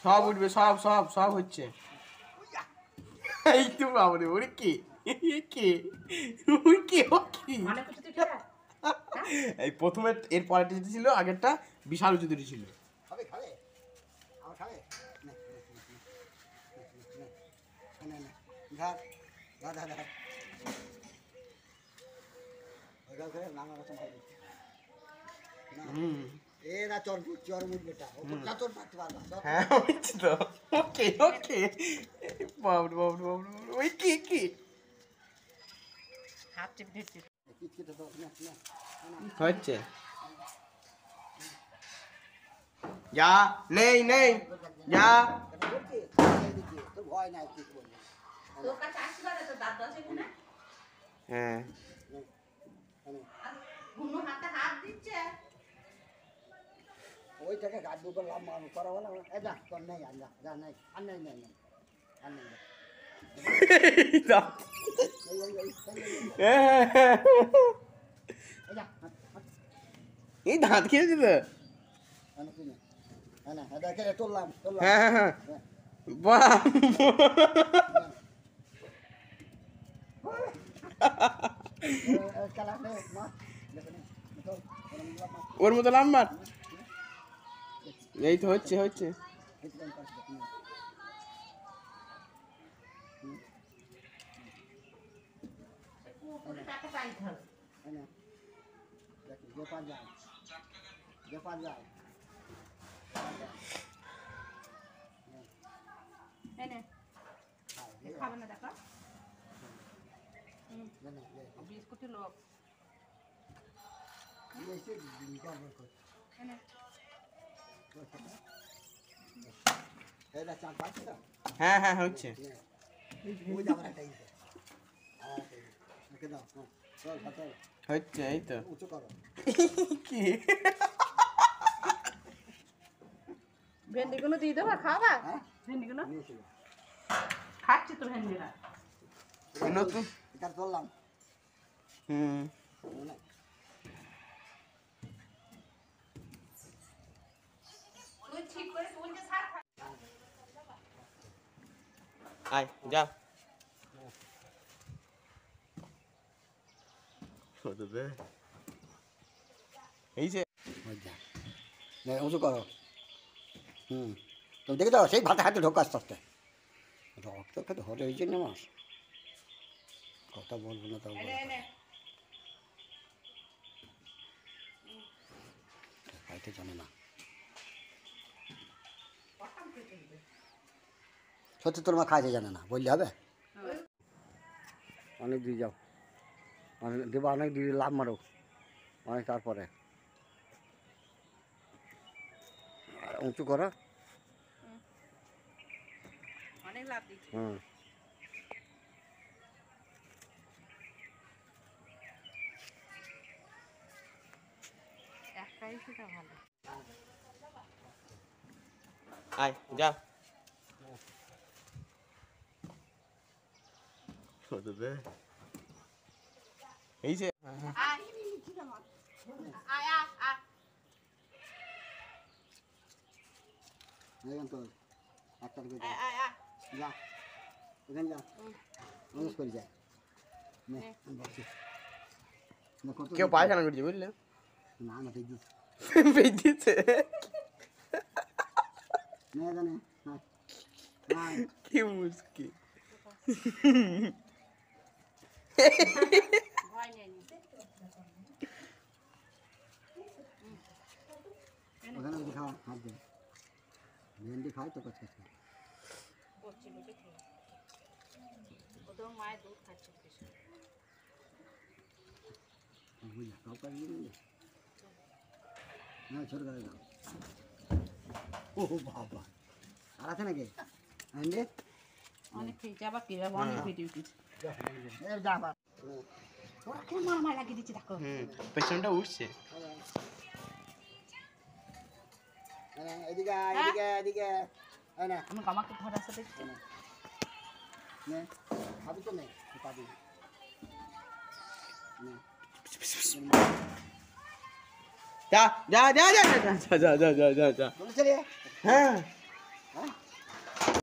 সব উঠবে, সব সব সব হচ্ছে। এই তো বাবরে, ওরে কে কে ওই কে ও কি? এই প্রথমে এর পরেরটা যেটা ছিল আগেরটা বিশাল উঁচু দুটি ছিল। ওকে ওকে বাবরে বাবরে বাবরে, ওই কে কে হচ্ছে? যা নেই নেই যা। হ্যাঁ ওইটাকে গাছ দুপুর লাভ মারবো করা বলা যা তোর নেই আর যা যা নেই আর নেই নেই নেই আর নেই এই দাঁত খেয়েছিল। তুললাম হ্যাঁ হ্যাঁ হ্যাঁ বাহ ওর মতো লাম্বার। এই তো হচ্ছে হচ্ছে। হ্যাঁ হ্যাঁ হচ্ছে। হচ্ছে এই তো কি ভেন্ডিগুলো দিয়ে দেবা, খাওয়া ভেন্ডিগুলো খাচ্ছি তো ভেন্ডিরা নতুন। হুম আয় যা। এই যে উঁচু করো তুমি দেখে দাও সেই ভাতে হাতে ঢোকা আস্তে আস্তে রক্ত খেতে হলে এই জন্য মাস কথা বলবো না তাও খাইতে জানে না সত্যি তোর মা খাইতে জানে না বললে হবে অনেক দিয়ে যাও অনেক দেবো অনেক দিয়ে লাভ মারো অনেক তারপরে উঁচু করো অনেক লাভ দিচ্ছি। হুম একটাই সেটা ভালো। আয় যা। এই যে যা এখানে যা মানুষ করে যায় কেউ পায়খানা করছে বুঝলে? না না পেয়ে পেয়েছে না জানে কি মুশকিল। ওখানে খাওয়া হাত দেয় ভেন্ডি খায় তো কাছে মায়ের দুধ খাচ্ছে বুঝলা কাউ কাজ হ্যাঁ ছোট করে দাও ও বাবা আর আছে নাকি ভেন্ডি অনেক খেয়েছে আবার কে অনেক ভিডিও যাবা ওরা কেন মামা লাগিয়ে দিচ্ছে দেখো। পেছনটা উঠছে। এদিকে এদিকে এদিকে না আমি আমাকে ধরার সাথে খাবি তো নেই পাবি যা যা যা যা যা যা যা যা যা যা যা বলেছে রে হ্যাঁ হ্যাঁ